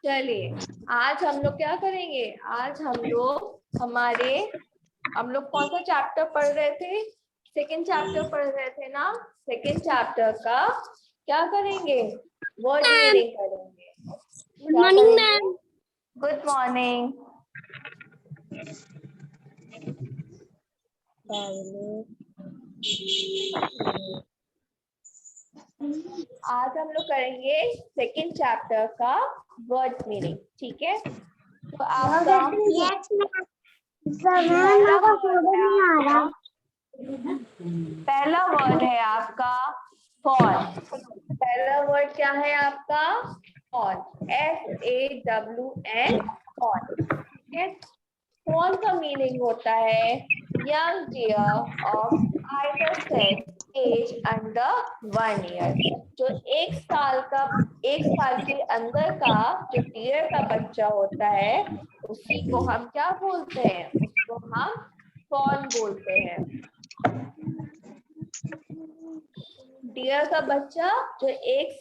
चलिए आज हम लोग क्या करेंगे। आज हम लोग कौन सा चैप्टर पढ़ रहे थे? सेकंड चैप्टर पढ़ रहे थे ना। सेकंड चैप्टर का क्या करेंगे? वर्ड मीनिंग करेंगे। गुड क्या मॉर्निंग करेंगे? मैम। Good morning. आज हम लोग करेंगे सेकंड चैप्टर का वर्ड मीनिंग। ठीक है, तो आपका पहला वर्ड है आपका फॉल। पहला वर्ड क्या है आपका? फॉल। FAWN fall. ठीक है, फॉल का मीनिंग होता है young deer of either sex age under 1 year. जो एक साल के अंदर का जो डियर का बच्चा होता है उसी को हम क्या बोलते हैं? उसको हम फॉल बोलते हैं। डियर का बच्चा जो एक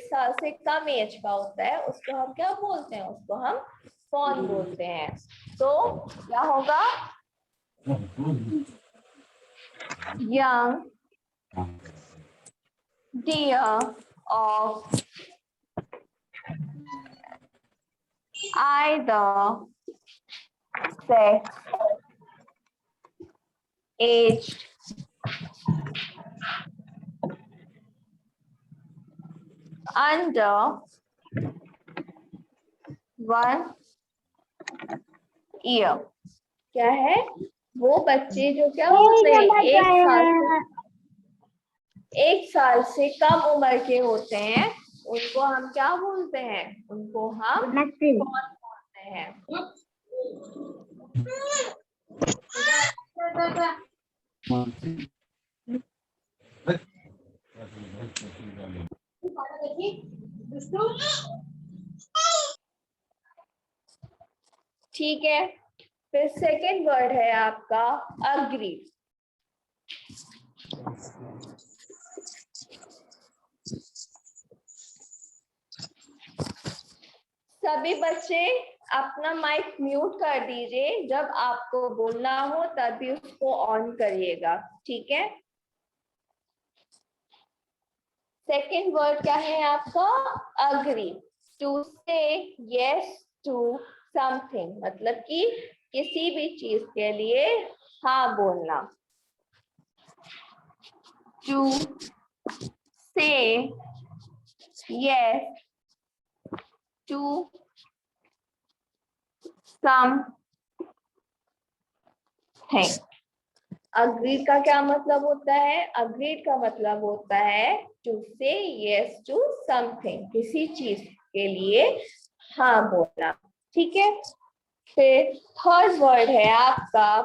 साल से कम एज का होता है उसको हम क्या बोलते हैं? उसको हम फॉल बोलते हैं। तो क्या होगा? Young deer of either sex aged under 1 year। क्या है? वो बच्चे जो क्या होते हैं एक साल से कम उम्र के होते हैं उनको हम क्या बोलते हैं? उनको हम कौन बोलते हैं? ठीक है, फिर सेकंड वर्ड है आपका अग्री। सभी बच्चे अपना माइक म्यूट कर दीजिए, जब आपको बोलना हो तभी उसको ऑन करिएगा। ठीक है, सेकंड वर्ड क्या है आपका? अग्री। टू से यस टू समथिंग, मतलब कि किसी भी चीज के लिए हाँ बोलना। टू से यस टू समथिंग। अग्रीड का क्या मतलब होता है? अग्रीड का मतलब होता है टू से यस टू समथिंग, किसी चीज के लिए हाँ बोलना। ठीक है, फिर थर्ड वर्ड है आपका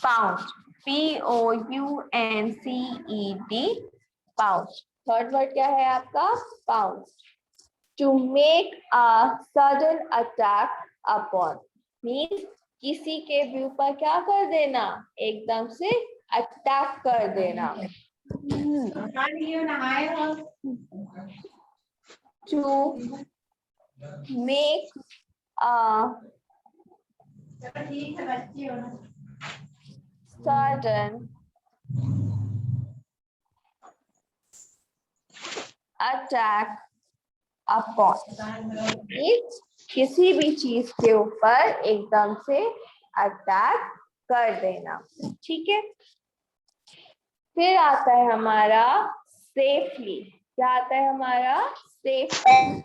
pounce. POUNCED pounce. Third word क्या है आपका? Pounce. To make a sudden attack upon, means किसी के व्यू पर क्या कर देना? एकदम से अटैक कर देना। To make a sudden attack upon, किसी भी चीज के ऊपर एकदम से अटैक कर देना। ठीक है, फिर आता है हमारा सेफली। क्या आता है हमारा? सेफली।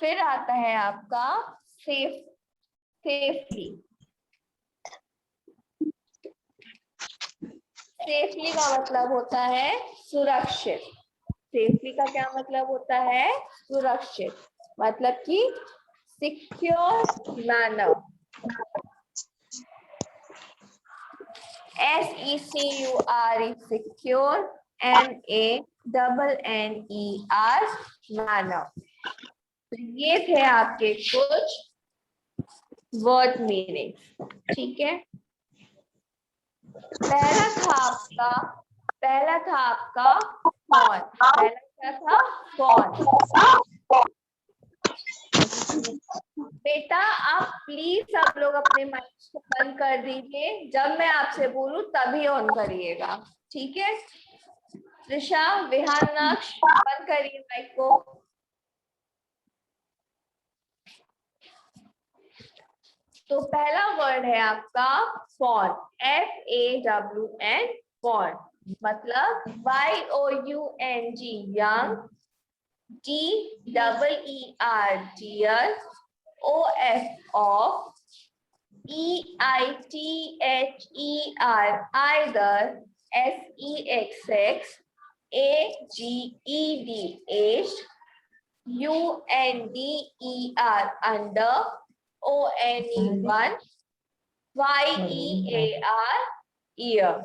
फिर आता है आपका सेफली। सेफली का मतलब होता है सुरक्षित। सेफली का क्या मतलब होता है? सुरक्षित, मतलब कि secure manner. SECURE secure, MANNER manner। तो ये थे आपके कुछ वर्ड मीनिंग। ठीक है, पहला था आपका कौन। पहला क्या था? कौन। बेटा आप प्लीज सब लोग अपने माइक को बंद कर दीजिए, जब मैं आपसे बोलूं तभी ऑन करिएगा। ठीक है, त्रिशा, विहान, नक्श, बंद करिए माइक को। तो पहला वर्ड है आपका फॉन, FAWN, फॉन। मतलब YOUNG young, DEER dear, OF of, EITHER either, SEXX, AGED aged, UNDER under, ONE1, YEAR year।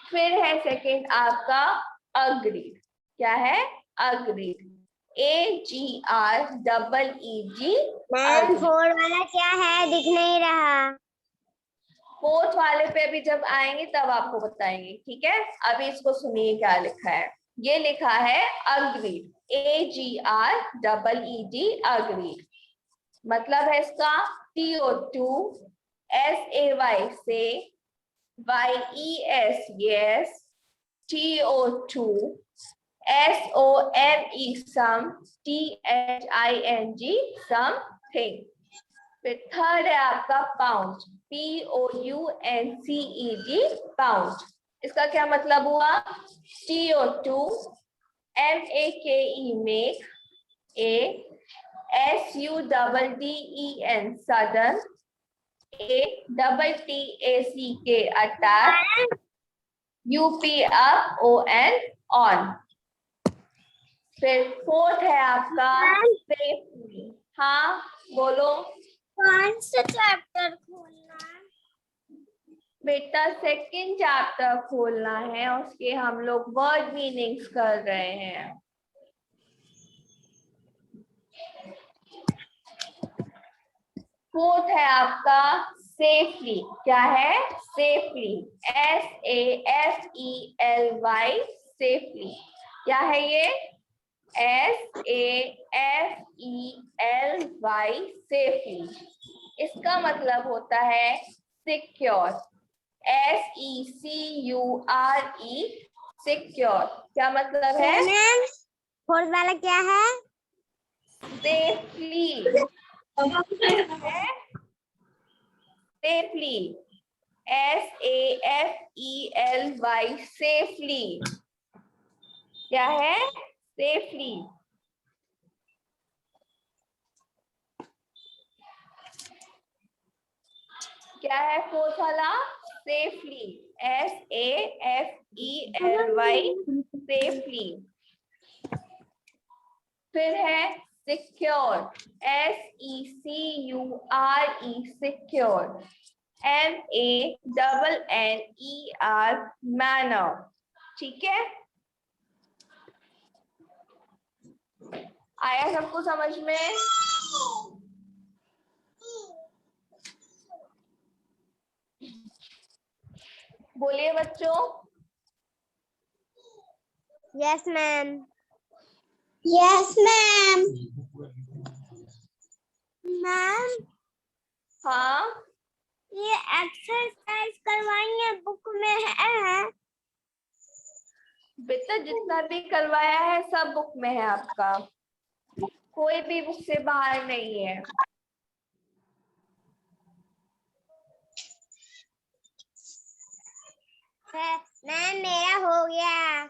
फिर है सेकंड आपका अग्रीड। क्या है? Agreed, AGREED। मैम फोर वाला क्या है, दिख नहीं रहा। फोर्थ वाले पे अभी जब आएंगे तब आपको बताएंगे। ठीक है, अभी इसको सुनिए क्या लिखा है। ये लिखा है अग्रीड, AGREED अग्रीड। मतलब है इसका TO2, SAY से, YES yes, TO2, SOME some, THING something। फिर थर्ड है आपका पाउंड, POUNCED पाउंड। इसका क्या मतलब हुआ? TO2, MAKE make, SUDDEN sudden, ATTACK attack, UP up ON on। फिर फोर्थ है आपका सेफली। हाँ बोलो। कौन सा चैप्टर खोलना है? बेटा सेकंड चैप्टर खोलना है, उसके हम लोग वर्ड मीनिंग्स कर रहे हैं। फोर्थ है आपका सेफली। क्या है? Safely, SAFELY safely. क्या है ये? SAFELY safely. इसका मतलब होता है सिक्योर, SECURE सिक्योर। क्या मतलब है? मैम फोर्थ वाला क्या है? Safely, safely, SAFELY safely. क्या है? सेफली। क्या है फोर्थ वाला? Safely, SAFELY safely. फिर है secure, SECURE secure, MANNER manner. ठीक है, आया सबको समझ में? बोलिए बच्चों। Yes ma'am. Yes ma'am. Ma'am हाँ, ये एक्सरसाइज करवाइए, बुक में है। बेटा जितना भी करवाया है सब बुक में है आपका, कोई भी बुक से बाहर नहीं है। मैम मेरा हो गया।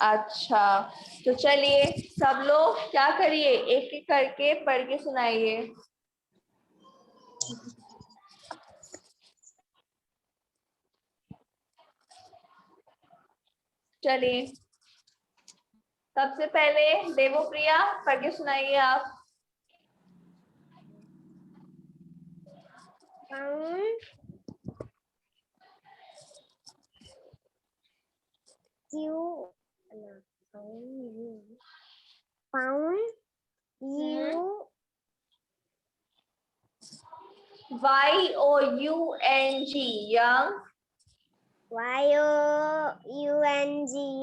अच्छा, तो चलिए सब लोग क्या करिए, एक एक करके पढ़ के सुनाइए। चलिए, सबसे पहले देवप्रिया पढ़ के सुनाइए आप। Found. You. Found you. Found you. Y-O-U-N-G, young. Y-O-U-N-G,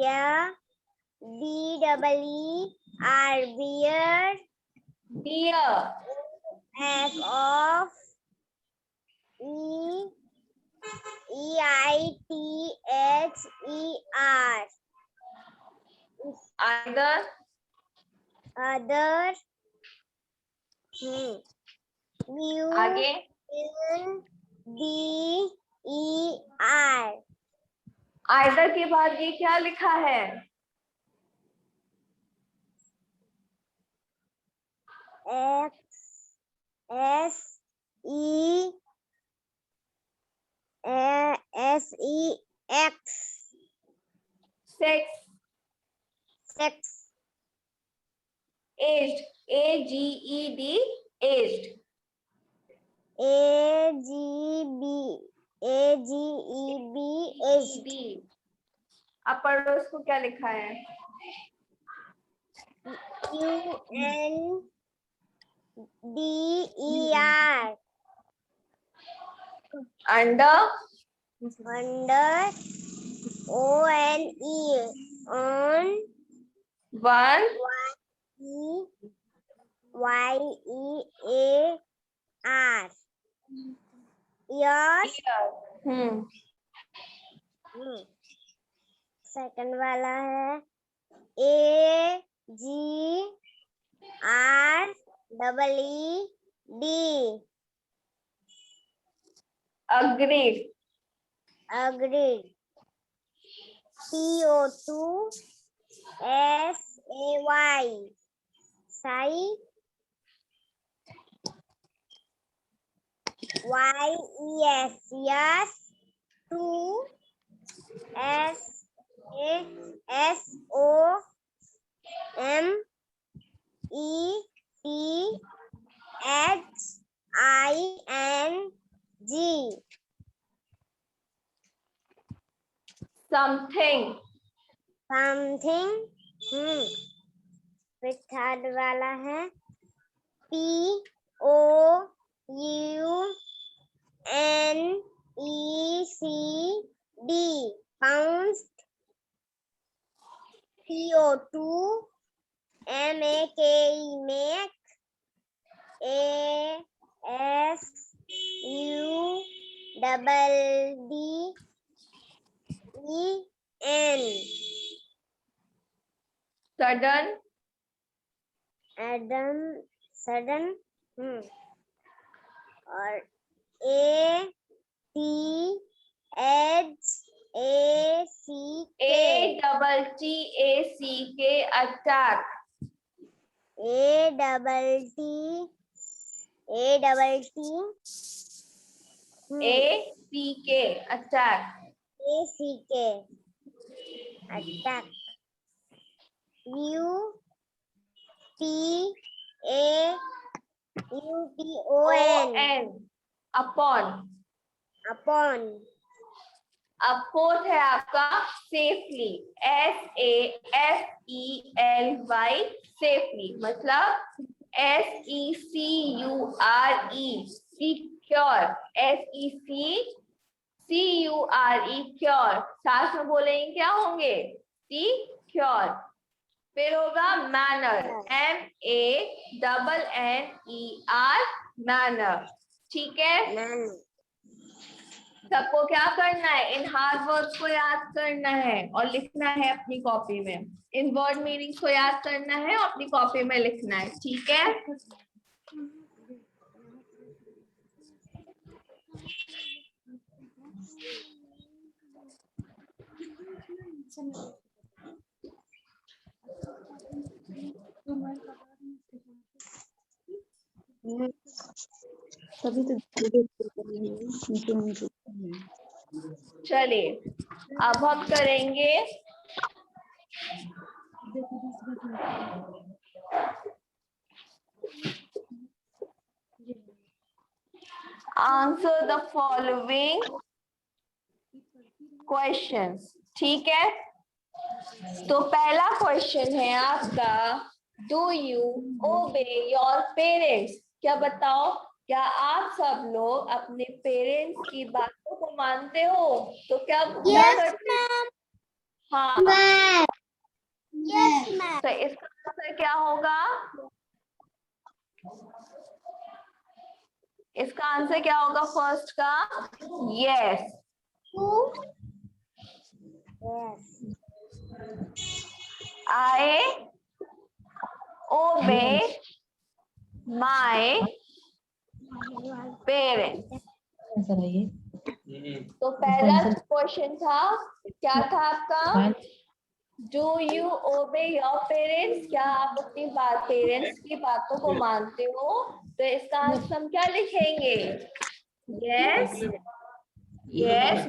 yeah. B-E-E-R, beard. Dear. F of E-I-T-H-E-R. Either. Other. आगे. U-N-D-E-R. आइदर के बाद ये क्या लिखा है? X-E-S-E-X. Sex. Sex. Aged. A-G-E-D. Aged. A-G-E-B. Aged. अब पढ़ो इसको क्या लिखा है? U-N-D-E-R. Under. Under. O-N-E. On. One. Y-E-A-R. Yours. Second वाला है A-G-R-E-E-D. Agreed. Agreed. P-O-2-S-A-Y. Sai. Y-E-S. Yes. 2-S-A-S-O-M-E-T-H-I-N-G. Something. Something. फिर थर्ड वाला है P-O-U-N-E-C-D. Pounced. P-O-2-M-A-K-E. Make. A-S-U-D-D-E-N. Sudden. Adam. Sudden. और A-T-H-A-C-K. A-double-T-A-C-K. Attack. A-C-K. Attack. A-C-K. Attack. U-P-A-U-P-O-N. Upon. Upon. अब fourth है आपका safely. S-A-F-E-L-Y. Safely मतलब S-E-C-U-R-E. Secure. S-E-C-C-U-R-E. Cure. साथ में बोलेंगे क्या होंगे? Secure. फिर होगा manner. M-A-N-N-E-R. manner. ठीक है? सबको क्या करना है? इन हार्ड वर्ड्स को याद करना है और लिखना है अपनी कॉपी में. इन वर्ड मीनिंग्स को याद करना है और अपनी कॉपी में लिखना है. ठीक है? चलिए अब हम करेंगे आंसर द फॉलोइंग क्वेश्चंस। ठीक है, तो पहला क्वेश्चन है आपका, डू यू ओबे योर पेरेंट्स? क्या बताओ, क्या आप सब लोग अपने पेरेंट्स की बातों को मानते हो? तो क्या करते हो? हाँ, यस मैम। तो इसका आंसर क्या होगा? इसका आंसर क्या होगा फर्स्ट का? Yes. I obey my parents. तो पहला क्वेश्चन था, क्या था आपका? डू यू ओबे योर पेरेंट्स? क्या आप अपनी पेरेंट्स की बातों को मानते हो? तो इसका आंसर हम क्या लिखेंगे? Yes, yes,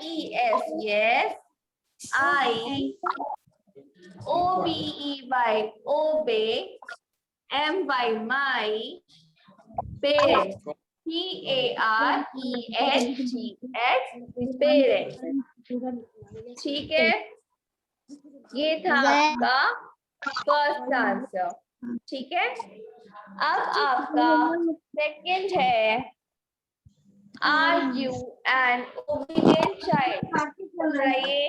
YES, yes. I OBEY, obey, MY, my parents, PARENTS, parents। ठीक है, ये था आपका फर्स्ट आंसर। ठीक है, अब आपका सेकंड है, are you an obedient child? बताइए,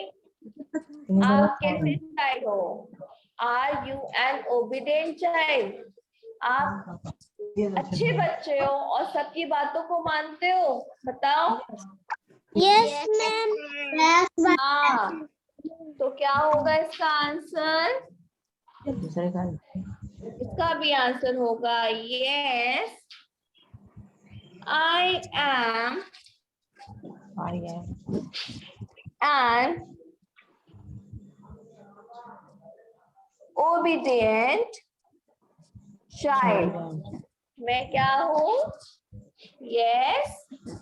आप कैसे चाइल्ड हो? Are you an obedient child? आप अच्छे बच्चे हो और सबकी बातों को मानते हो? बताओ। Yes ma'am. हाँ, तो क्या होगा इसका आंसर? इसका भी आंसर होगा yes, I am an obedient child। मैं क्या हूँ? Yes,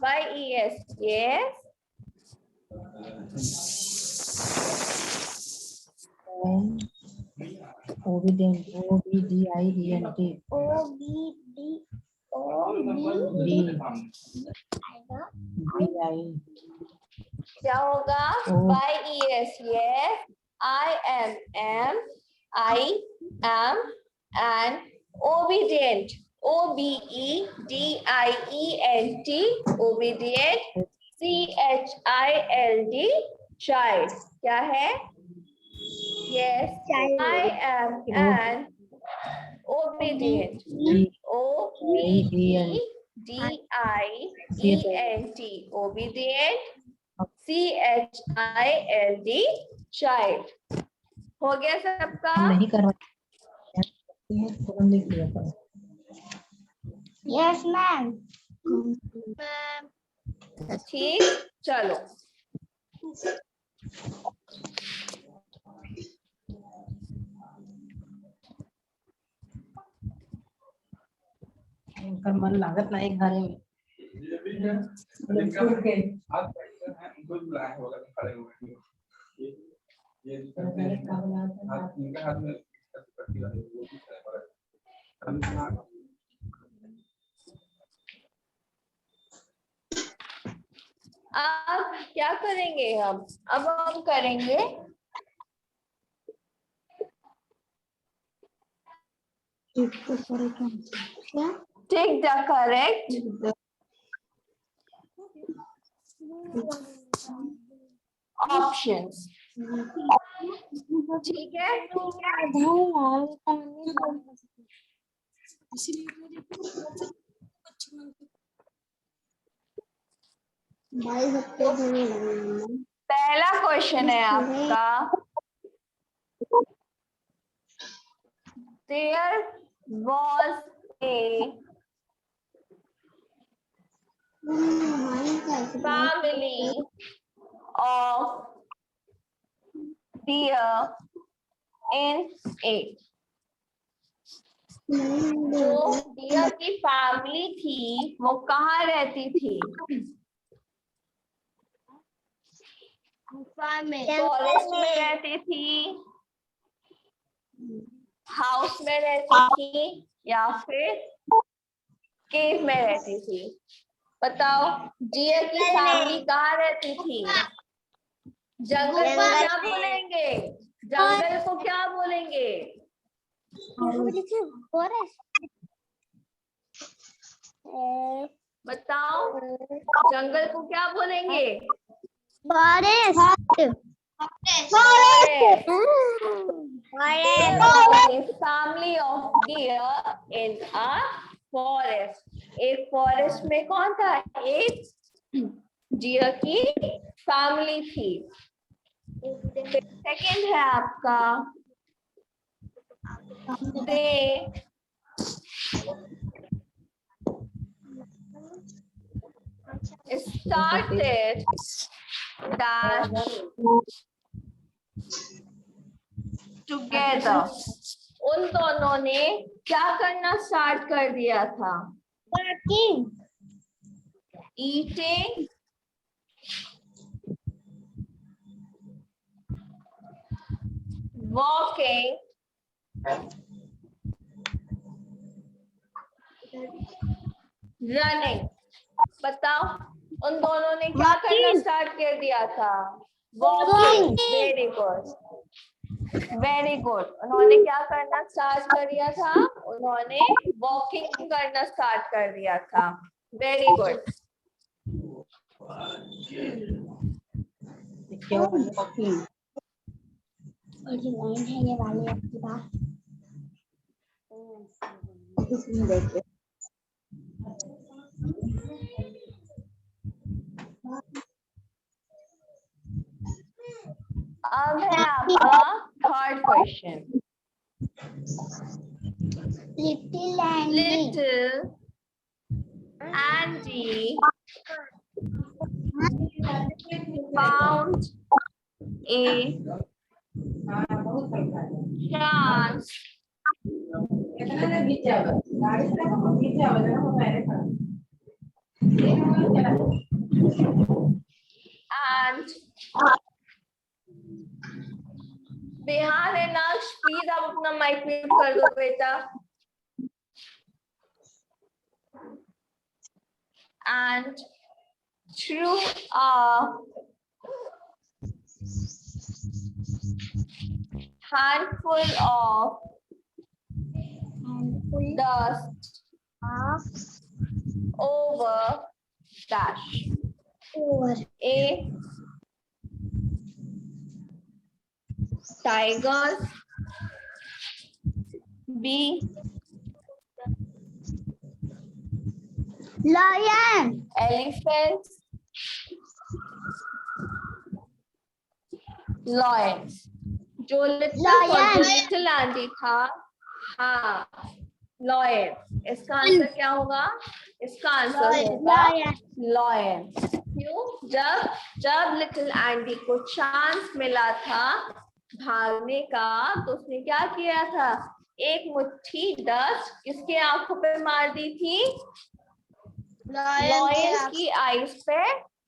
YES, yes. Obedient, OBDIENT. क्या होगा? YES, yes, I am an obedient, OBEDIENT, obedient, CHILD, child। क्या है? Yes, I am an obedient, OBEDIENT, obedient, CHILD, child। हो गया सबका? नहीं कर रहा तुरंत लिख दिया था। Yes ma'am. ठीक, चलो। इनका मन लागत ना एक घरे में। अब क्या करेंगे हम? अब हम करेंगे टेक द करेक्ट ऑप्शंस। ठीक है, पहला क्वेश्चन है आपका, there was a family of deer in it। जो डियर की फैमिली थी वो कहाँ रहती थी? फॉरेस्ट में रहती थी, हाउस में रहती थी, या फिर केव में रहती थी? बताओ, डियर की फैमिली कहाँ रहती थी? जंगल को क्या बोलेंगे? जंगल को क्या बोलेंगे? बताओ, जंगल को क्या बोलेंगे? Forest. Family of dear in a forest. एक फॉरेस्ट में कौन था? एक डियर की फैमिली थी। सेकंड है आपका, दे started dash together। उन दोनों ने क्या करना स्टार्ट कर दिया था? Eating, walking, running। बताओ, उन दोनों ने क्या करना स्टार्ट कर दिया था? Walking. Very good, very good. उन्होंने क्या करना स्टार्ट कर दिया था? उन्होंने वॉकिंग करना स्टार्ट कर दिया था। Very good. अब है आपका third question. Little Andy Little Andy found a chance and Bihar है नाक्ष, प्लीज आप अपना माइक म्यूट कर दो बेटा। And threw a handful of dust over dash a tigers, B lion elephants, lions। जो लिटिल एंडी था, हाँ लॉयन। इसका आंसर क्या होगा? इसका आंसर होगा लॉयन। क्यों? जब लिटिल एंडी को चांस मिला था भागने का, तो उसने क्या किया था? एक मुट्ठी डस्ट किसके आंखों पे मार दी थी? लॉयन की आईज पे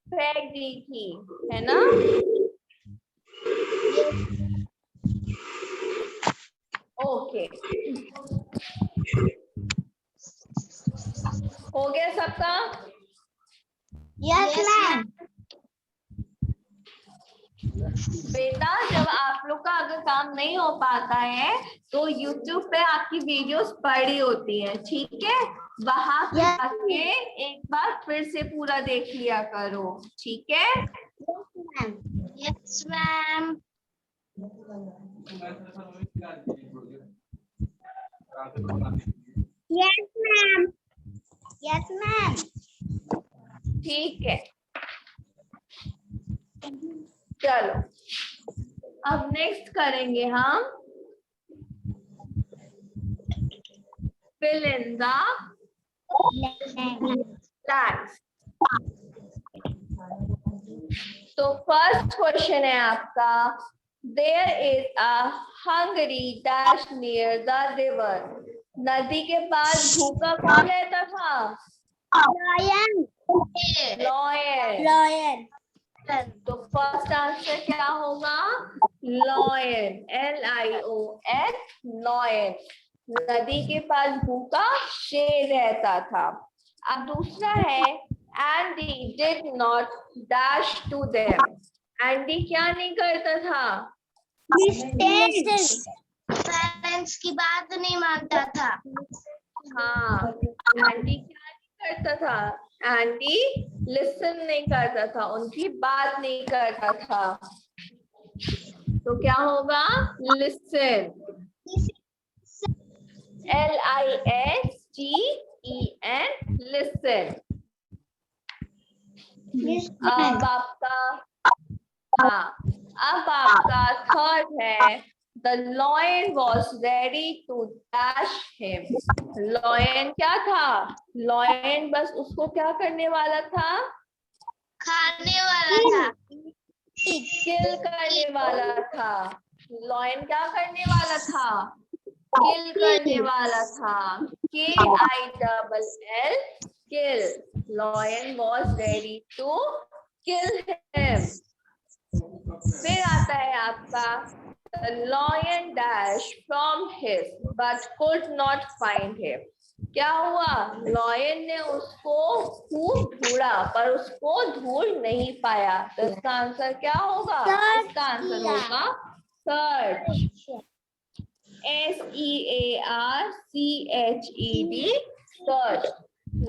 फेंक दी थी, है ना? ओके, हो गया सबका? Yes ma'am. बेटा, जब आप लोग का अगर काम नहीं हो पाता है तो YouTube पे आपकी वीडियोस पड़ी होती है, ठीक है? वहां पे जाके एक बार फिर से पूरा देख लिया करो, ठीक है? Yes ma'am. Yes ma'am. Yes ma'am. ठीक है, चलो अब नेक्स्ट करेंगे हम fill in the blanks। तो फर्स्ट क्वेश्चन है आपका, there is a hungry dash near the river. नदी के पास भूखा कौन रहता था? Lion lion. लॉयन। तो फर्स्ट आंसर क्या होगा? Lion, LION, lion. नदी के पास भूखा शेर रहता था। अब दूसरा है Andy did not dash to them. Andy क्या नहीं करता था? पेरेंट्स की बात नहीं मानता था। हाँ, एंडी क्या नहीं करता था? एंडी लिसन नहीं करता था, उनकी बात नहीं करता था। तो क्या होगा? Listen, LISTEN, listen. अब आपका थर्ड है, the lion was ready to dash him. Lion क्या था? Lion बस उसको क्या करने वाला था? खाने वाला था, किल करने वाला था। Lion क्या करने वाला था? किल करने वाला था। KILL, kill. Lion was ready to kill him. फिर आता है आपका the lion dashed from his but could not find him. क्या हुआ? लॉयन ने उसको खूब ढूंढा पर उसको ढूंढ नहीं पाया। तो इसका आंसर क्या होगा? इसका आंसर होगा सर्च, SEARCHED, सर्च।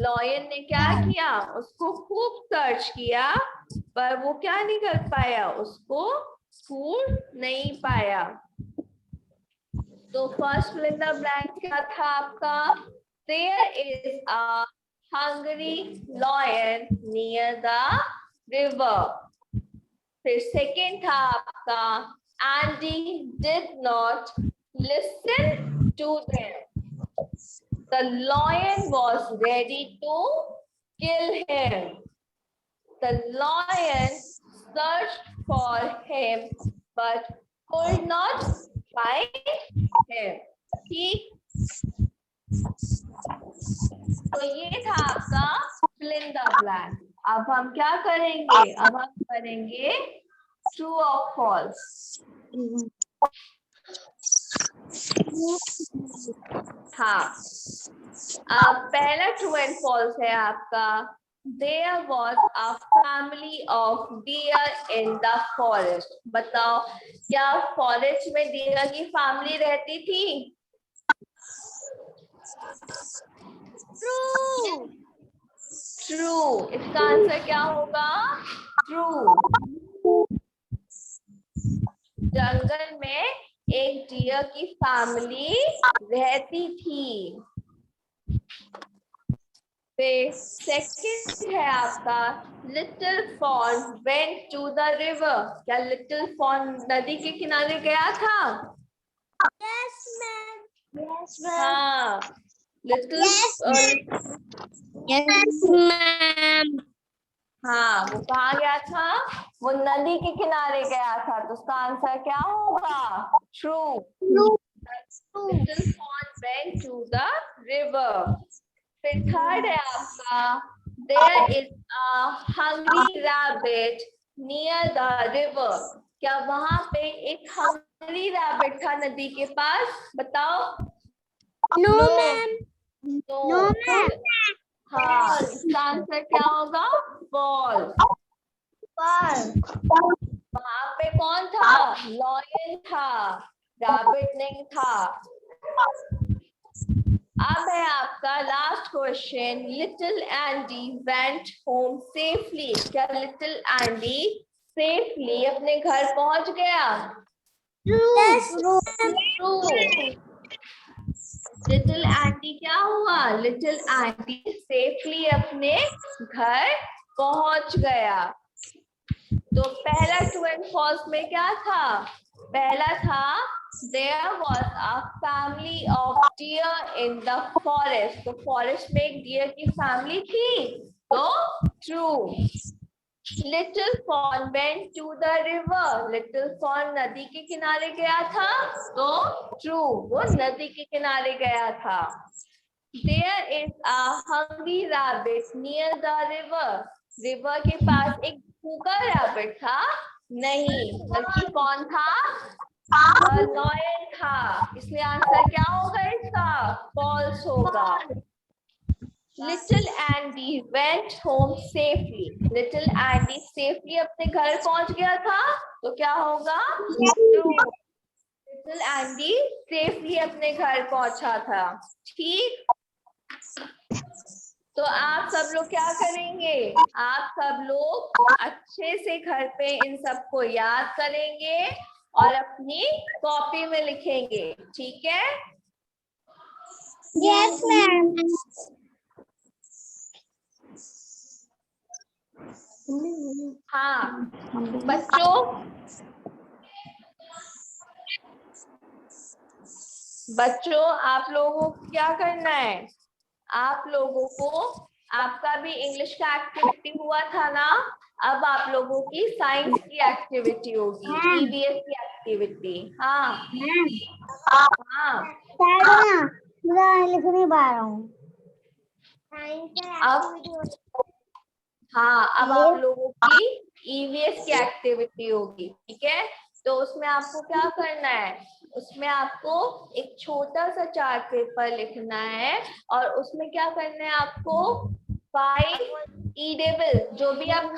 लॉयन ने क्या किया? उसको खूब सर्च किया पर वो क्या नहीं कर पाया, उसको ढूंढ नहीं पाया। तो first fill in the blank क्या था आपका? There is a hungry lion near the river. फिर सेकेंड था आपका Andy did not listen to them. The lion was ready to kill him. The lion searched for him but could not find him. ठीक, तो ये था आपका fill in the blank. अब हम क्या करेंगे? अब हम करेंगे true or false. हाँ, अब पहला true and false है आपका There was a family of deer in the forest. बताओ, क्या फॉरेस्ट में डियर की फैमिली रहती थी? True, true. इसका आंसर क्या होगा? ट्रू। जंगल में एक डियर की फैमिली रहती थी। सेकंड है आपका little fawn went to the river. क्या लिटिल फॉन नदी के किनारे गया था? यस मैम, हाँ, लिटिल यस मैम, हाँ, वो कहाँ गया था? वो नदी के किनारे गया था। तो उसका आंसर क्या होगा? True. Little fawn went to the river. फिर थर्ड है आपका There is a hungry rabbit near the river. क्या वहां पे एक hungry rabbit था नदी के पास? बताओ। No ma'am, no ma'am. हाँ, इसका आंसर क्या होगा? false। वहां पे कौन था? लॉयन था, रैबिट नहीं था। अब है आपका last question little Andy went home safely. क्या लिटिल एंडी सेफली अपने घर पहुंच गया? ट्रू। लिटिल एंडी क्या हुआ? लिटिल एंडी सेफली अपने घर पहुंच गया। तो पहला ट्रू एंड फॉल्स में क्या था? पहला था There was a family of deer in the forest. तो फॉरेस्ट में एक डियर की फैमिली थी, तो true. Little fawn went to the river. Little fawn नदी के किनारे गया था, तो true, वो नदी के किनारे गया था। There is a hungry rabbit near the river. River के पास एक भूखा रैबिट था? नहीं, बल्कि कौन था? लॉयन था। इसलिए आंसर क्या होगा इसका? फॉल्स होगा। Little Andy went home safely. Little Andy safely अपने घर पहुंच गया था, तो क्या होगा? True. Little Andy safely अपने घर पहुंचा था. ठीक? तो आप सब लोग क्या करेंगे? आप सब लोग अच्छे से घर पे इन सबको याद करेंगे और अपनी कॉपी में लिखेंगे. ठीक है? Yes ma'am. हाँ बच्चों, आप लोगों को क्या करना है? आप लोगों को, आपका भी इंग्लिश का एक्टिविटी हुआ था ना, अब आप लोगों की साइंस की एक्टिविटी होगी, ईवीएस की एक्टिविटी. हाँ हाँ लिख नहीं पा रहा हूँ। अब आप लोगों की ईवीएस की एक्टिविटी होगी. ठीक है? तो उसमें आपको क्या करना है? उसमें आपको एक छोटा सा चार्ट पेपर लिखना है और उसमें क्या करना है आपको? 5 ईडेबल, जो भी आप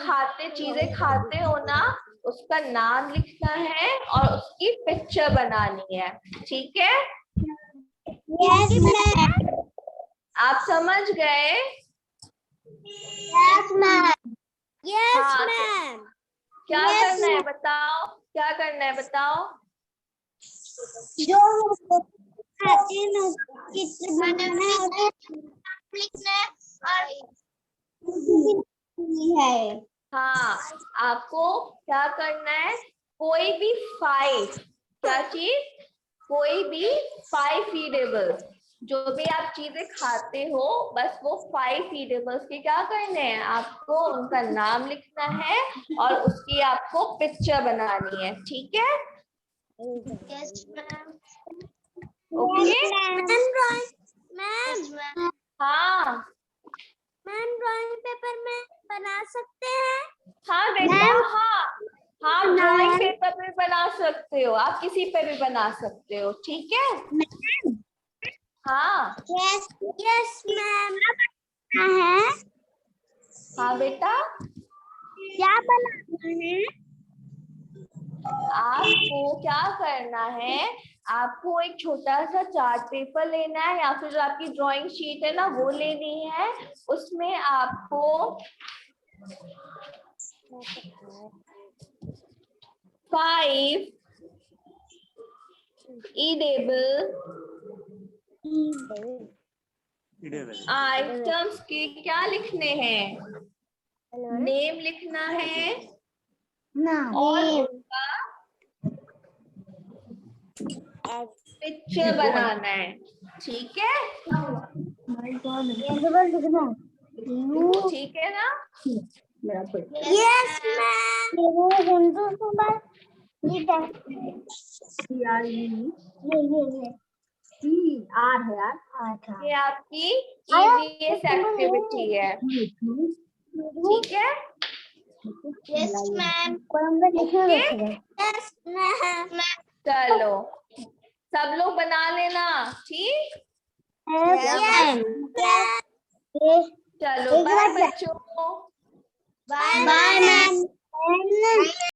चीजें खाते हो ना, उसका नाम लिखना है और उसकी पिक्चर बनानी है. ठीक है? Yes ma'am. आप समझ गए? Yes ma'am. यस हाँ, मैम। क्या Yes, करना है बताओ? क्या करना है बताओ? जो खाते हैं ना, चित्र बनाना है, लिखना है। हाँ, आपको क्या करना है? कोई भी 5, क्या चीज? कोई भी 5 ईडेबल्स, जो भी आप चीजें खाते हो, बस वो 5 ईडेबल्स के क्या करने हैं? आपको उनका नाम लिखना है और उसकी आपको पिक्चर बनानी है. ठीक है? Yes ma'am. ओके? मैम हाँ मैम ड्राइंग पेपर में बना सकते हैं? हाँ बेटा, हाँ ड्राइंग पेपर पे बना सकते हो, आप किसी पे भी बना सकते हो. ठीक है? हाँ यस यस मैम। है हाँ बेटा, क्या बनाना है? आपको क्या करना है? आपको एक छोटा सा चार्ट पेपर लेना है या फिर जो आपकी ड्राइंग शीट है ना, वो लेनी है. उसमें आपको 5 ईडेबल आइटम्स के क्या लिखने हैं? नेम लिखना है और उनका पिक्चर बनाना है. ठीक है? ठीक है ना? Yes ma'am. ये आपकी ईवीएस एक्टिविटी है. ठीक है? Yes ma'am. Okay, yes ma'am. चलो सब लोग बना लेना. ठीक? चलो बाय बच्चों. Bye ma'am.